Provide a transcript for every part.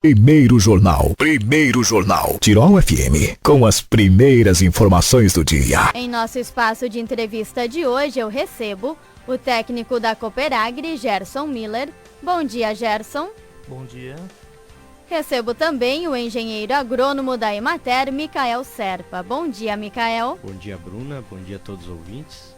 Primeiro Jornal. Tirol FM, com as primeiras informações do dia. Em nosso espaço de entrevista de hoje, eu recebo o técnico da Cooperagri, Gerson Miller. Bom dia, Gerson. Bom dia. Recebo também o engenheiro agrônomo da Emater, Micael Serpa. Bom dia, Micael. Bom dia, Bruna. Bom dia a todos os ouvintes.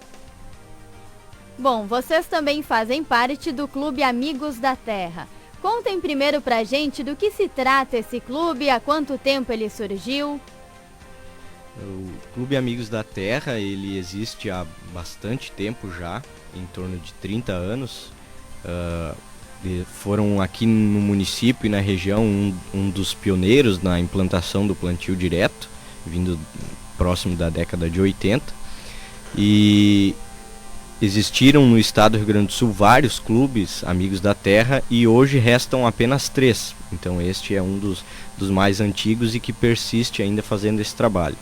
Bom, vocês também fazem parte do Clube Amigos da Terra. Contem primeiro pra gente do que se trata esse clube, há quanto tempo ele surgiu. O Clube Amigos da Terra, ele existe há bastante tempo já, em torno de 30 anos. Foram aqui no município e na região um dos pioneiros na implantação do plantio direto, vindo próximo da década de 80. E existiram no estado do Rio Grande do Sul vários clubes Amigos da Terra e hoje restam apenas 3. Então este é um dos mais antigos e que persiste ainda fazendo esse trabalho.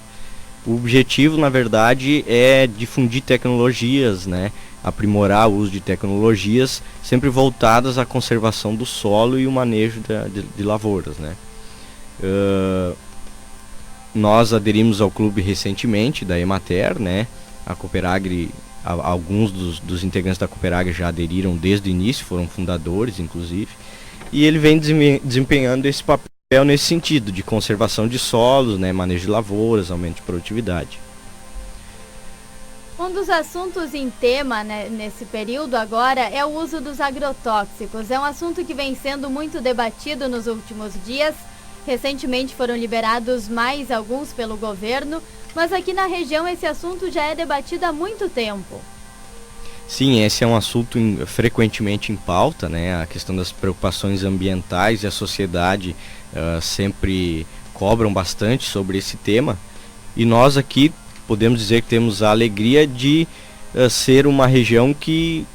O objetivo, na verdade, é difundir tecnologias, né? Aprimorar o uso de tecnologias sempre voltadas à conservação do solo e o manejo de lavouras, né? Nós aderimos ao clube recentemente, da Emater, né? A Cooperagri, alguns dos integrantes da Cooperagri já aderiram desde o início, foram fundadores, inclusive. E ele vem desempenhando esse papel nesse sentido, de conservação de solos, né? Manejo de lavouras, aumento de produtividade. Um dos assuntos em tema, né, nesse período agora é o uso dos agrotóxicos. É um assunto que vem sendo muito debatido nos últimos dias. Recentemente foram liberados mais alguns pelo governo, mas aqui na região esse assunto já é debatido há muito tempo. Sim, esse é um assunto frequentemente em pauta, né? A questão das preocupações ambientais e a sociedade sempre cobram bastante sobre esse tema. E nós aqui podemos dizer que temos a alegria de ser uma região que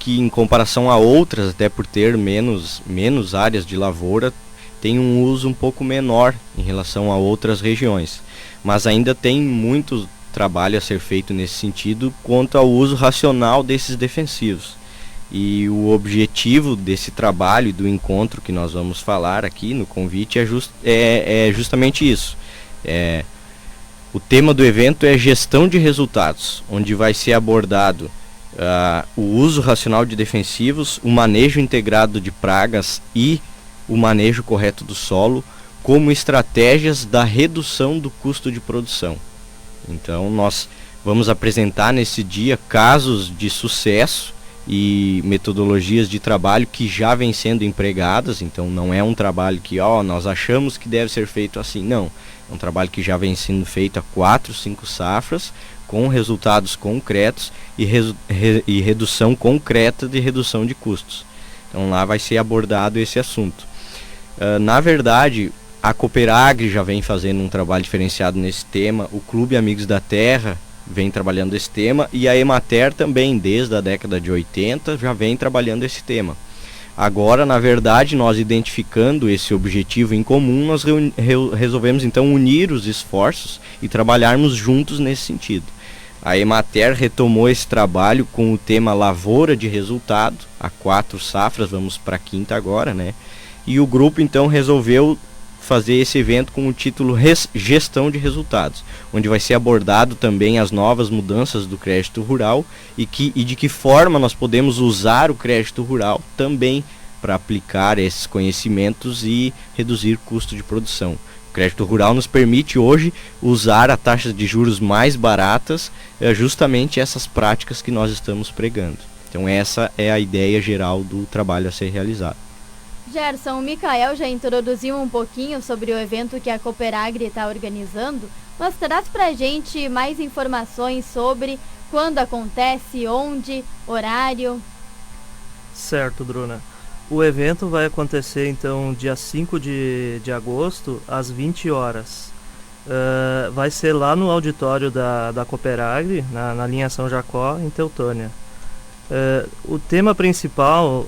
em comparação a outras, até por ter menos áreas de lavoura, tem um uso um pouco menor em relação a outras regiões. Mas ainda tem muito trabalho a ser feito nesse sentido quanto ao uso racional desses defensivos. E o objetivo desse trabalho e do encontro que nós vamos falar aqui no convite é justamente isso. O tema do evento é gestão de resultados, onde vai ser abordado o uso racional de defensivos, o manejo integrado de pragas e o manejo correto do solo, como estratégias da redução do custo de produção. Então nós vamos apresentar nesse dia casos de sucesso e metodologias de trabalho que já vêm sendo empregadas. Então não é um trabalho que nós achamos que deve ser feito assim, não. É um trabalho que já vem sendo feito há 4, 5 safras, com resultados concretos e redução concreta de redução de custos. Então lá vai ser abordado esse assunto. Na verdade, a Cooperagri já vem fazendo um trabalho diferenciado nesse tema, o Clube Amigos da Terra vem trabalhando esse tema e a Emater também, desde a década de 80, já vem trabalhando esse tema. Agora, na verdade, nós identificando esse objetivo em comum, nós resolvemos então unir os esforços e trabalharmos juntos nesse sentido. A Emater retomou esse trabalho com o tema Lavoura de Resultado, há 4 safras, vamos para a 5ª agora, né? E o grupo então resolveu fazer esse evento com o título Gestão de Resultados, onde vai ser abordado também as novas mudanças do crédito rural e de que forma nós podemos usar o crédito rural também para aplicar esses conhecimentos e reduzir custo de produção. O crédito rural nos permite hoje usar a taxa de juros mais baratas, justamente essas práticas que nós estamos pregando. Então essa é a ideia geral do trabalho a ser realizado. Gerson, o Micael já introduziu um pouquinho sobre o evento que a Cooperagri está organizando, mas traz pra gente mais informações sobre quando acontece, onde, horário. Certo, Bruna. O evento vai acontecer então dia 5 de agosto, às 20 horas. Vai ser lá no auditório da Cooperagri, na linha São Jacó, em Teutônia. O tema principal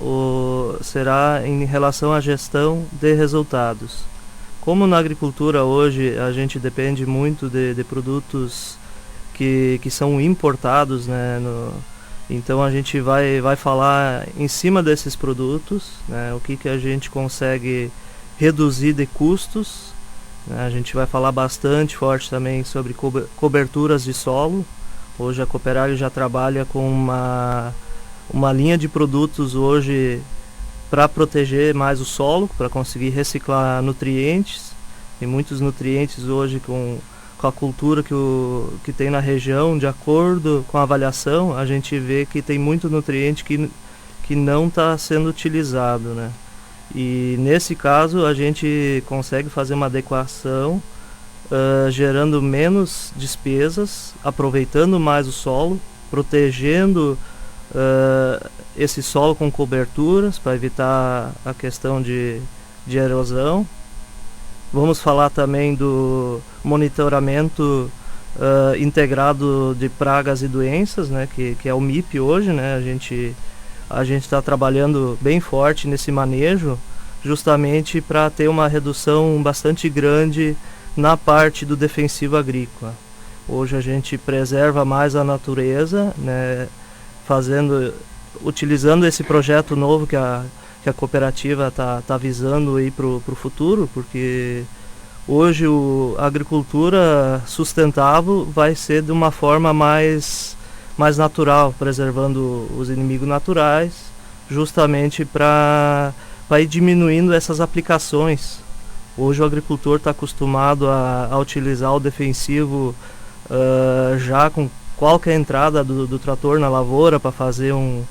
será em relação à gestão de resultados. Como na agricultura hoje a gente depende muito de produtos que são importados, né, então a gente vai falar em cima desses produtos, né, o que a gente consegue reduzir de custos, né? A gente vai falar bastante forte também sobre coberturas de solo. Hoje a Cooperagri já trabalha com uma linha de produtos hoje para proteger mais o solo, para conseguir reciclar nutrientes. Tem muitos nutrientes hoje com a cultura que tem na região, de acordo com a avaliação, a gente vê que tem muito nutriente que não está sendo utilizado, né? E nesse caso a gente consegue fazer uma adequação, gerando menos despesas, aproveitando mais o solo, protegendo esse solo com coberturas para evitar a questão de erosão. Vamos falar também do monitoramento integrado de pragas e doenças, né, que é o MIP hoje, né? A gente está trabalhando bem forte nesse manejo, justamente para ter uma redução bastante grande na parte do defensivo agrícola. Hoje a gente preserva mais a natureza, né, utilizando esse projeto novo que a cooperativa está visando aí para o futuro, porque hoje a agricultura sustentável vai ser de uma forma mais natural, preservando os inimigos naturais, justamente para ir diminuindo essas aplicações. Hoje o agricultor está acostumado a utilizar o defensivo já com qualquer entrada do trator na lavoura para fazer um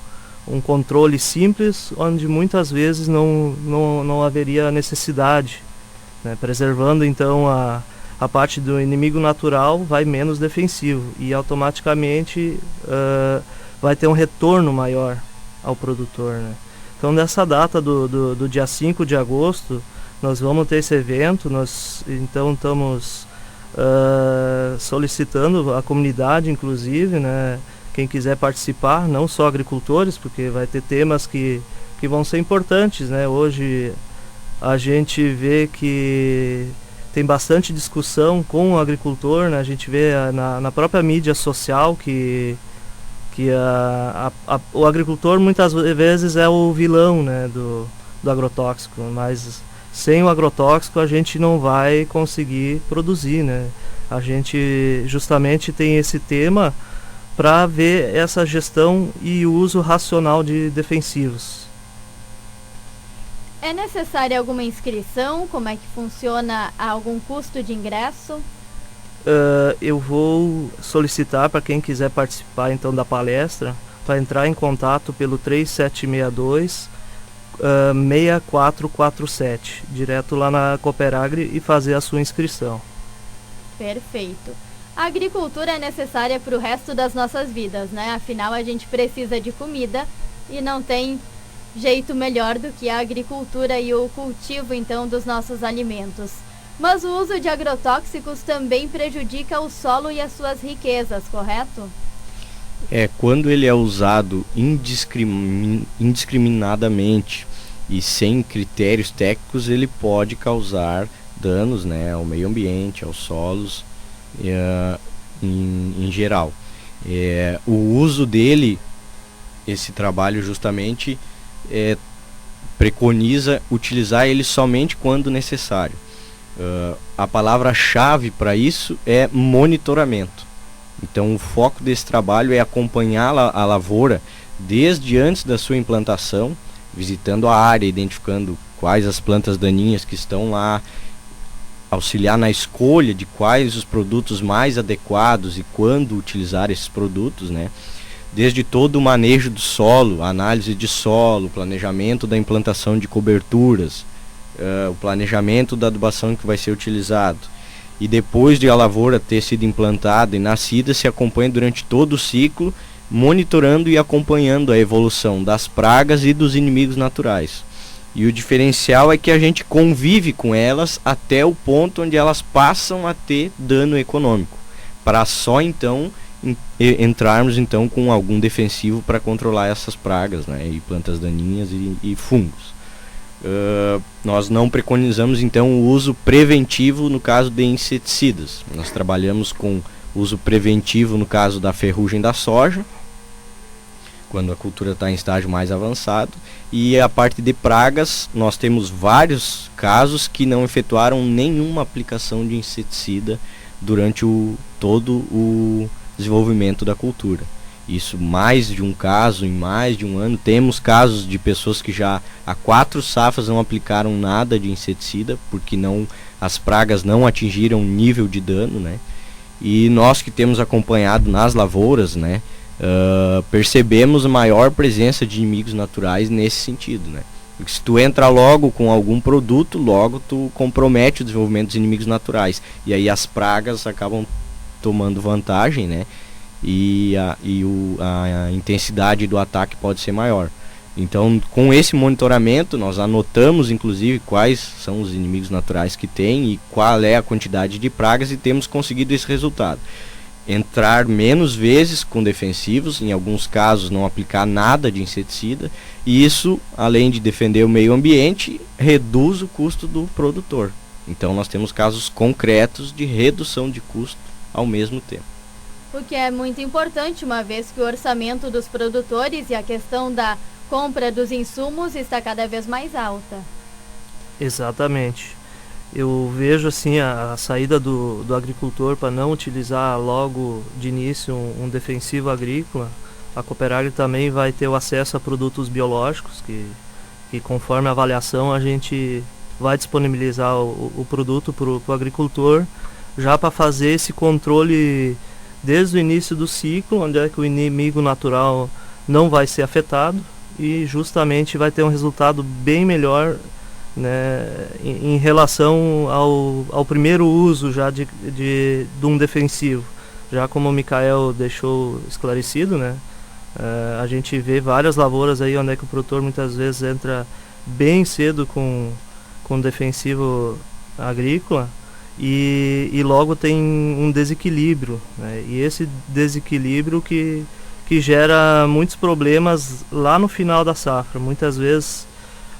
controle simples, onde muitas vezes não haveria necessidade, né? Preservando então a parte do inimigo natural, vai menos defensivo e automaticamente vai ter um retorno maior ao produtor, né? Então nessa data do dia 5 de agosto nós vamos ter esse evento. Nós então estamos solicitando a comunidade, inclusive, né, quem quiser participar, não só agricultores, porque vai ter temas que vão ser importantes, né? Hoje a gente vê que tem bastante discussão com o agricultor, né? A gente vê na própria mídia social que o agricultor muitas vezes é o vilão, né, do agrotóxico, mas sem o agrotóxico a gente não vai conseguir produzir, né? A gente justamente tem esse tema para ver essa gestão e uso racional de defensivos. É necessária alguma inscrição? Como é que funciona? Algum custo de ingresso? Eu vou solicitar para quem quiser participar então da palestra, para entrar em contato pelo 3762 6447, direto lá na Cooperagri, e fazer a sua inscrição. Perfeito. A agricultura é necessária para o resto das nossas vidas, né? Afinal, a gente precisa de comida e não tem jeito melhor do que a agricultura e o cultivo, então, dos nossos alimentos. Mas o uso de agrotóxicos também prejudica o solo e as suas riquezas, correto? Quando ele é usado indiscriminadamente e sem critérios técnicos, ele pode causar danos, né, ao meio ambiente, aos solos, em geral. O uso dele, esse trabalho justamente preconiza utilizar ele somente quando necessário. A palavra-chave para isso é monitoramento. Então o foco desse trabalho é acompanhar a lavoura desde antes da sua implantação, visitando a área, identificando quais as plantas daninhas que estão lá, auxiliar na escolha de quais os produtos mais adequados e quando utilizar esses produtos, né? Desde todo o manejo do solo, análise de solo, planejamento da implantação de coberturas, o planejamento da adubação que vai ser utilizado. E depois de a lavoura ter sido implantada e nascida, se acompanha durante todo o ciclo, monitorando e acompanhando a evolução das pragas e dos inimigos naturais. E o diferencial é que a gente convive com elas até o ponto onde elas passam a ter dano econômico, para só então entrarmos então com algum defensivo para controlar essas pragas, né, e plantas daninhas e fungos. Nós não preconizamos então o uso preventivo no caso de inseticidas. Nós trabalhamos com uso preventivo no caso da ferrugem da soja, quando a cultura está em estágio mais avançado. E a parte de pragas, nós temos vários casos que não efetuaram nenhuma aplicação de inseticida durante todo o desenvolvimento da cultura. Isso mais de um caso, em mais de um ano. Temos casos de pessoas que já há 4 safras não aplicaram nada de inseticida, porque as pragas não atingiram nível de dano, né? E nós que temos acompanhado nas lavouras, né, percebemos maior presença de inimigos naturais nesse sentido, né? Porque se tu entra logo com algum produto, logo tu compromete o desenvolvimento dos inimigos naturais. E aí as pragas acabam tomando vantagem, né? E a intensidade do ataque pode ser maior. Então, com esse monitoramento, nós anotamos inclusive quais são os inimigos naturais que tem e qual é a quantidade de pragas, e temos conseguido esse resultado. Entrar menos vezes com defensivos, em alguns casos não aplicar nada de inseticida, e isso, além de defender o meio ambiente, reduz o custo do produtor. Então nós temos casos concretos de redução de custo ao mesmo tempo. O que é muito importante, uma vez que o orçamento dos produtores e a questão da compra dos insumos está cada vez mais alta. Exatamente. Eu vejo assim a saída do agricultor para não utilizar logo de início um defensivo agrícola. A Cooperagri também vai ter o acesso a produtos biológicos, que conforme a avaliação a gente vai disponibilizar o produto para o agricultor, já para fazer esse controle desde o início do ciclo, onde é que o inimigo natural não vai ser afetado, e justamente vai ter um resultado bem melhor, né, em relação ao primeiro uso já de um defensivo. Já como o Mikael deixou esclarecido, né, a gente vê várias lavouras aí onde é que o produtor muitas vezes entra bem cedo com defensivo agrícola e logo tem um desequilíbrio, né, e esse desequilíbrio que gera muitos problemas lá no final da safra. Muitas vezes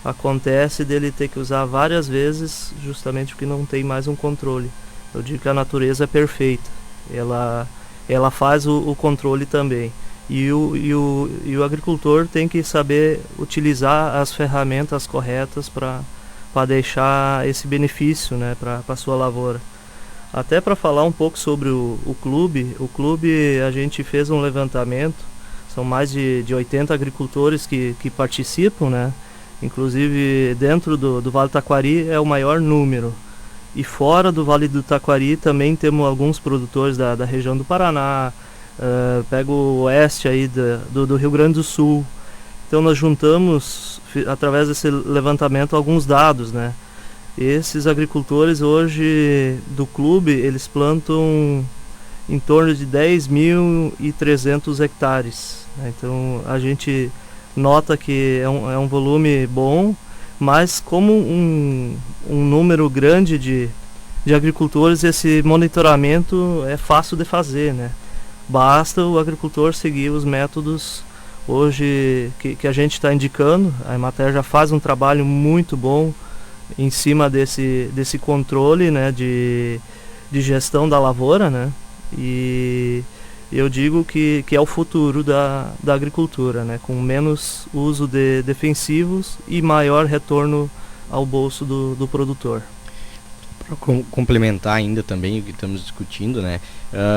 acontece dele ter que usar várias vezes, justamente porque não tem mais um controle. Eu digo que a natureza é perfeita, ela faz o controle também. E o agricultor tem que saber utilizar as ferramentas corretas para deixar esse benefício, né, para a sua lavoura. Até para falar um pouco sobre o clube a gente fez um levantamento, são mais de 80 agricultores que participam, né? Inclusive dentro do Vale do Taquari é o maior número. E fora do Vale do Taquari também temos alguns produtores da região do Paraná, pega o oeste aí do Rio Grande do Sul. Então nós juntamos, através desse levantamento, alguns dados, né? Esses agricultores hoje do clube, eles plantam em torno de 10.300 hectares. Né? Então a gente nota que é um volume bom, mas como um número grande de agricultores, esse monitoramento é fácil de fazer, né? Basta o agricultor seguir os métodos hoje que a gente está indicando. A Emater já faz um trabalho muito bom em cima desse controle, né, de gestão da lavoura, né? E eu digo que é o futuro da agricultura, né, com menos uso de defensivos e maior retorno ao bolso do produtor. Para complementar ainda também o que estamos discutindo, né,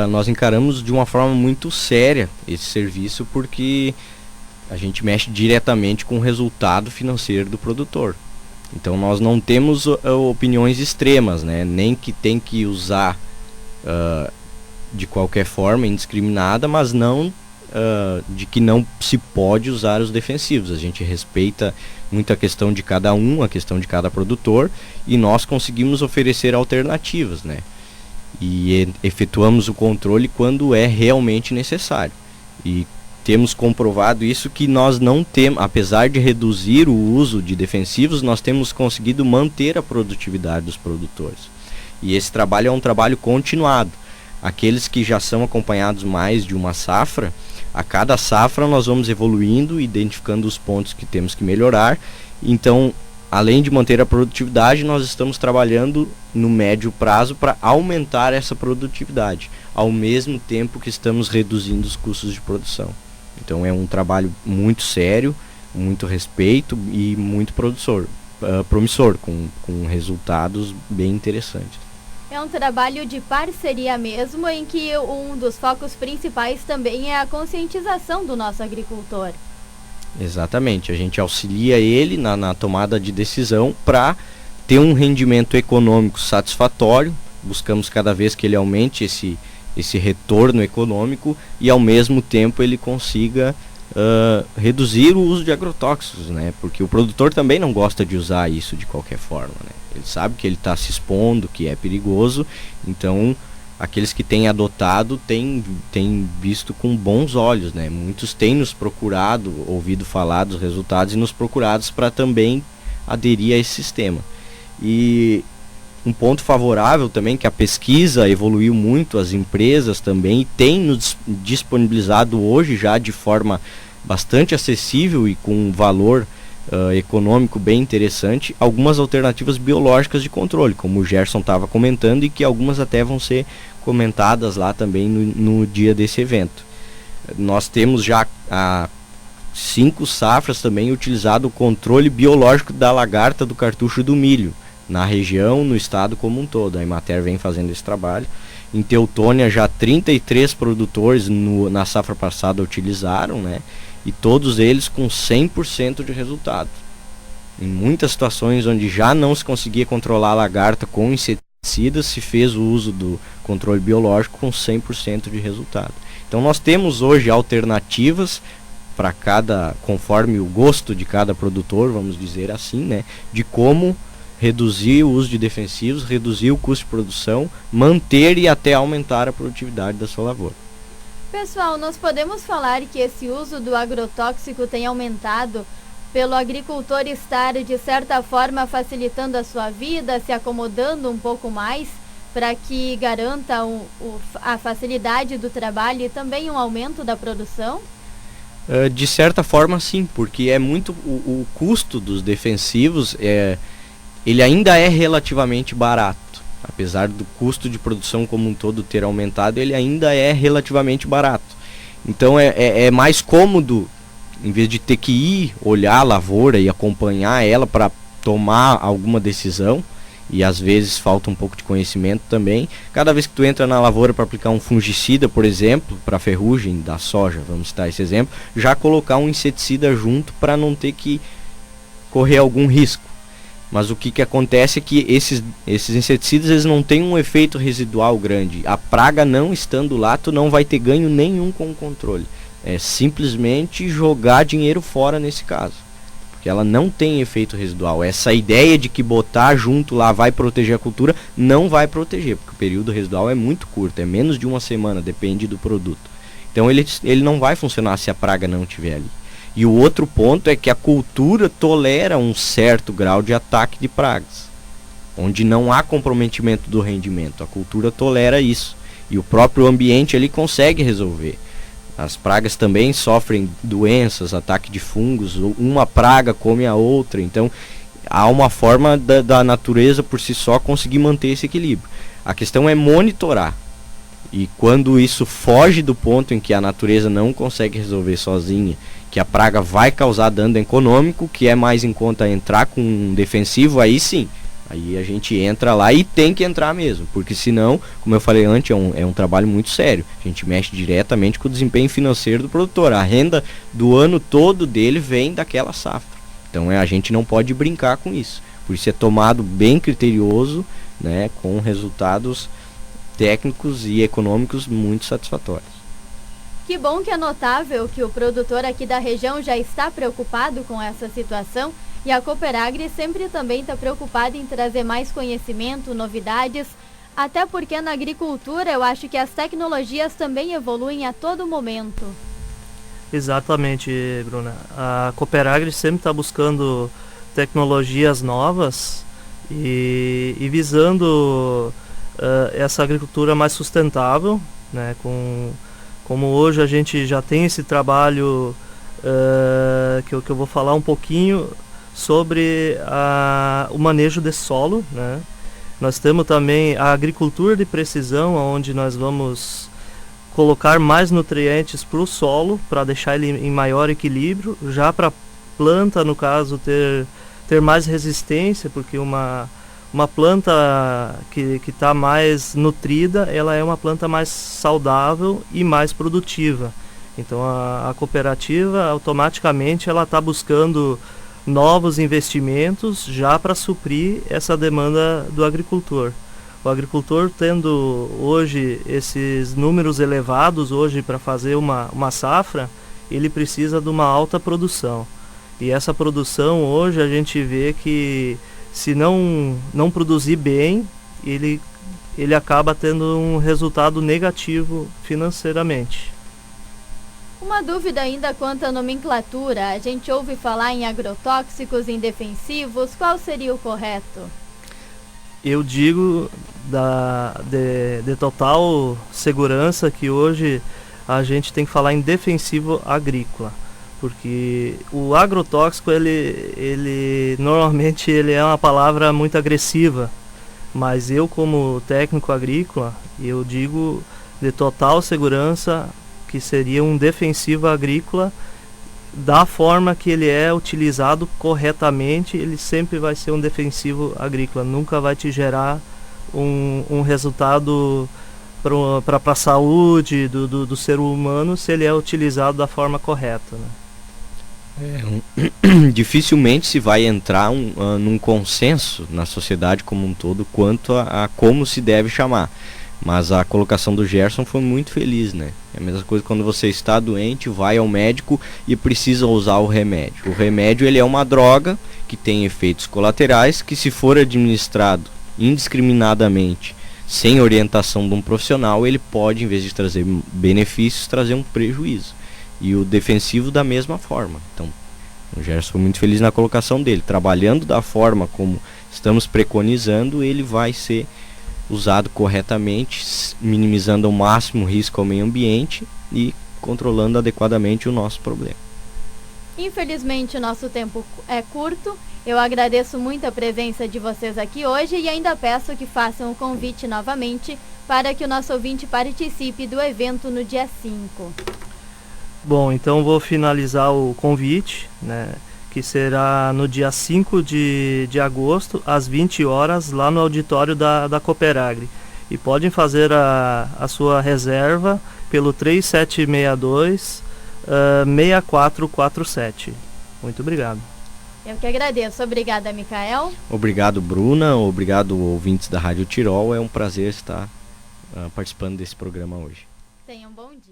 nós encaramos de uma forma muito séria esse serviço, porque a gente mexe diretamente com o resultado financeiro do produtor. Então nós não temos opiniões extremas, né? Nem que tem que usar de qualquer forma, indiscriminada, mas não de que não se pode usar os defensivos. A gente respeita muito a questão de cada um, a questão de cada produtor, e nós conseguimos oferecer alternativas, né? E efetuamos o controle quando é realmente necessário. E temos comprovado isso, que nós não temos, apesar de reduzir o uso de defensivos, nós temos conseguido manter a produtividade dos produtores. E esse trabalho é um trabalho continuado. Aqueles que já são acompanhados mais de uma safra, a cada safra nós vamos evoluindo, identificando os pontos que temos que melhorar. Então, além de manter a produtividade, nós estamos trabalhando no médio prazo para aumentar essa produtividade, ao mesmo tempo que estamos reduzindo os custos de produção. Então é um trabalho muito sério, muito respeito e muito promissor, com resultados bem interessantes. É um trabalho de parceria mesmo, em que um dos focos principais também é a conscientização do nosso agricultor. Exatamente, a gente auxilia ele na tomada de decisão para ter um rendimento econômico satisfatório. Buscamos cada vez que ele aumente esse retorno econômico e ao mesmo tempo ele consiga reduzir o uso de agrotóxicos, né? Porque o produtor também não gosta de usar isso de qualquer forma, né? Ele sabe que ele está se expondo, que é perigoso, então aqueles que têm adotado têm visto com bons olhos, né? Muitos têm nos procurado, ouvido falar dos resultados e nos procurados para também aderir a esse sistema. E um ponto favorável também, que a pesquisa evoluiu muito, as empresas também têm nos disponibilizado hoje já de forma bastante acessível e com um valor econômico bem interessante, algumas alternativas biológicas de controle, como o Gerson estava comentando, e que algumas até vão ser comentadas lá também no dia desse evento. Nós temos já há 5 safras também utilizado o controle biológico da lagarta do cartucho do milho, na região, no estado como um todo. A Emater vem fazendo esse trabalho. Em Teutônia já 33 produtores na safra passada utilizaram, né? E todos eles com 100% de resultado. Em muitas situações onde já não se conseguia controlar a lagarta com inseticidas, se fez o uso do controle biológico com 100% de resultado. Então nós temos hoje alternativas para conforme o gosto de cada produtor, vamos dizer assim, né? De como reduzir o uso de defensivos, reduzir o custo de produção, manter e até aumentar a produtividade da sua lavoura. Pessoal, nós podemos falar que esse uso do agrotóxico tem aumentado pelo agricultor estar, de certa forma, facilitando a sua vida, se acomodando um pouco mais para que garanta a facilidade do trabalho e também um aumento da produção? De certa forma, sim, porque é muito o custo dos defensivos, ele ainda é relativamente barato. Apesar do custo de produção como um todo ter aumentado, ele ainda é relativamente barato. Então é mais cômodo, em vez de ter que ir olhar a lavoura e acompanhar ela para tomar alguma decisão, e às vezes falta um pouco de conhecimento também. Cada vez que tu entra na lavoura para aplicar um fungicida, por exemplo, para ferrugem da soja, vamos citar esse exemplo, já colocar um inseticida junto para não ter que correr algum risco. Mas o que acontece é que esses inseticidas, eles não têm um efeito residual grande. A praga não estando lá, tu não vai ter ganho nenhum com o controle. É simplesmente jogar dinheiro fora nesse caso, porque ela não tem efeito residual. Essa ideia de que botar junto lá vai proteger a cultura, não vai proteger, porque o período residual é muito curto, é menos de uma semana, depende do produto. Então ele não vai funcionar se a praga não estiver ali. E o outro ponto é que a cultura tolera um certo grau de ataque de pragas, onde não há comprometimento do rendimento. A cultura tolera isso. E o próprio ambiente ele consegue resolver. As pragas também sofrem doenças, ataque de fungos, uma praga come a outra. Então há uma forma da natureza por si só conseguir manter esse equilíbrio. A questão é monitorar. E quando isso foge do ponto em que a natureza não consegue resolver sozinha, que a praga vai causar dano econômico, que é mais em conta entrar com um defensivo, aí sim, aí a gente entra lá e tem que entrar mesmo, porque senão, como eu falei antes, é um trabalho muito sério. A gente mexe diretamente com o desempenho financeiro do produtor, a renda do ano todo dele vem daquela safra. Então a gente não pode brincar com isso, por isso é tomado bem criterioso, né, com resultados técnicos e econômicos muito satisfatórios. Que bom, que é notável que o produtor aqui da região já está preocupado com essa situação, e a Cooperagri sempre também está preocupada em trazer mais conhecimento, novidades, até porque na agricultura eu acho que as tecnologias também evoluem a todo momento. Exatamente, Bruna. A Cooperagri sempre está buscando tecnologias novas e visando essa agricultura mais sustentável, né? Como hoje a gente já tem esse trabalho que eu vou falar um pouquinho sobre o manejo de solo, né? Nós temos também a agricultura de precisão, onde nós vamos colocar mais nutrientes para o solo, para deixar ele em maior equilíbrio, já para a planta, no caso, ter mais resistência, porque uma planta que está mais nutrida, ela é uma planta mais saudável e mais produtiva. Então a cooperativa automaticamente ela está buscando novos investimentos já para suprir essa demanda do agricultor. O agricultor tendo hoje esses números elevados hoje para fazer uma safra, ele precisa de uma alta produção. E essa produção hoje a gente vê que se não produzir bem, ele acaba tendo um resultado negativo financeiramente. Uma dúvida ainda quanto à nomenclatura. A gente ouve falar em agrotóxicos, em defensivos. Qual seria o correto? Eu digo de total segurança que hoje a gente tem que falar em defensivo agrícola. Porque o agrotóxico, ele normalmente ele é uma palavra muito agressiva. Mas eu, como técnico agrícola, eu digo de total segurança que seria um defensivo agrícola. Da forma que ele é utilizado corretamente, ele sempre vai ser um defensivo agrícola. Nunca vai te gerar um resultado para a saúde do ser humano se ele é utilizado da forma correta, né? Dificilmente se vai entrar num consenso na sociedade como um todo quanto a como se deve chamar. Mas a colocação do Gerson foi muito feliz, né? É a mesma coisa quando você está doente, vai ao médico e precisa usar o remédio. O remédio ele é uma droga que tem efeitos colaterais que, se for administrado indiscriminadamente, sem orientação de um profissional, ele pode, em vez de trazer benefícios, trazer um prejuízo. E o defensivo da mesma forma. Então, o Gerson foi muito feliz na colocação dele. Trabalhando da forma como estamos preconizando, ele vai ser usado corretamente, minimizando ao máximo o risco ao meio ambiente e controlando adequadamente o nosso problema. Infelizmente o nosso tempo é curto. Eu agradeço muito a presença de vocês aqui hoje e ainda peço que façam o convite novamente para que o nosso ouvinte participe do evento no dia 5. Bom, então vou finalizar o convite, né, que será no dia 5 de agosto, às 20 horas, lá no auditório da Cooperagri. E podem fazer a sua reserva pelo 3762-6447. Muito obrigado. Eu que agradeço. Obrigada, Micael. Obrigado, Bruna. Obrigado, ouvintes da Rádio Tirol. É um prazer estar participando desse programa hoje. Tenham um bom dia.